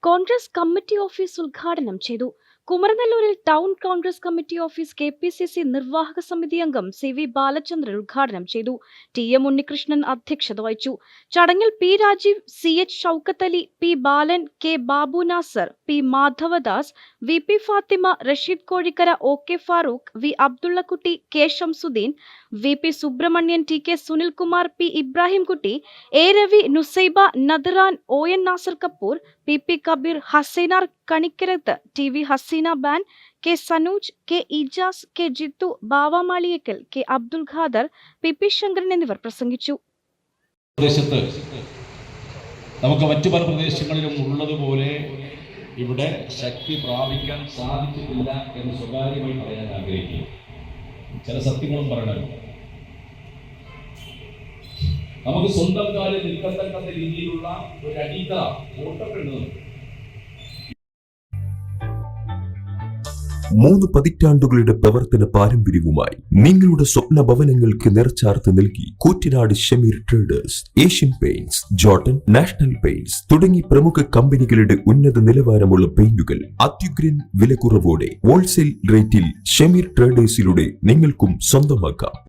Congress committee office ഉദ്ഘാടനം ചെയ്തു. കുമരനെല്ലൂരിൽ town Congress committee office KPCC നിർവാഹക സമിതി അംഗം CV ബാലചന്ദ്രൻ ഉദ്ഘാടനം ചെയ്തു. TM ഉണ്ണികൃഷ്ണൻ അധ്യക്ഷത വഹിച്ചു. ചടങ്ങിൽ P Rajeev, CH Shoukath Ali, P Balan, K Babu Nasar, P Madhavadas, VP Fathima, Rasheed Kozhikkara, OK Farooq, V Abdullakutty, K Shamsudheen, VP Subramanian, TK Sunilkumar, P Ibrahimkutty, A Ravi, Nusaiba, Nadaran, ON Nasar Kapoor, PP Kabeer, Hasainar Kanikkarath, TV Haseena Ban, K Sanuj, K Ijas, K Jithu, Bava Maliyekkal, K Abdul Khader, PP Sankaran എന്നിവർ പ്രസംഗിച്ചു. നമുക്ക് മറ്റു പല പ്രദേശങ്ങളിലും ഉള്ളതുപോലെ ഇവിടെ ശക്തി പ്രാപിക്കാൻ സാധിച്ചിട്ടില്ല എന്ന് സ്വകാര്യമായി പറയാൻ ആഗ്രഹിക്കുന്നു. ചില സത്യങ്ങളും പറയണമല്ലോ. നമുക്ക് സ്വന്തം കാലിൽ നിൽക്കത്തക്ക രീതിയിലുള്ള ഒരു അടിത്ത ഓട്ടപ്പെടുന്നുണ്ട്. 3 പതിറ്റാണ്ടുകളുടെ പ്രവർത്തന പാരമ്പര്യവുമായി നിങ്ങളുടെ സ്വപ്ന ഭവനങ്ങൾക്ക് നിറച്ചാർത്ത് നൽകി Koottanad Shameer traders, Asian paints, Jordan, national paints തുടങ്ങി പ്രമുഖ കമ്പനികളുടെ ഉന്നത നിലവാരമുള്ള പെയിന്റുകൾ അത്യുഗ്രൻ വിലക്കുറവോടെ ഹോൾസെയിൽ റേറ്റിൽ ഷമീർ ട്രേഡേഴ്സിലൂടെ നിങ്ങൾക്കും സ്വന്തമാക്കാം.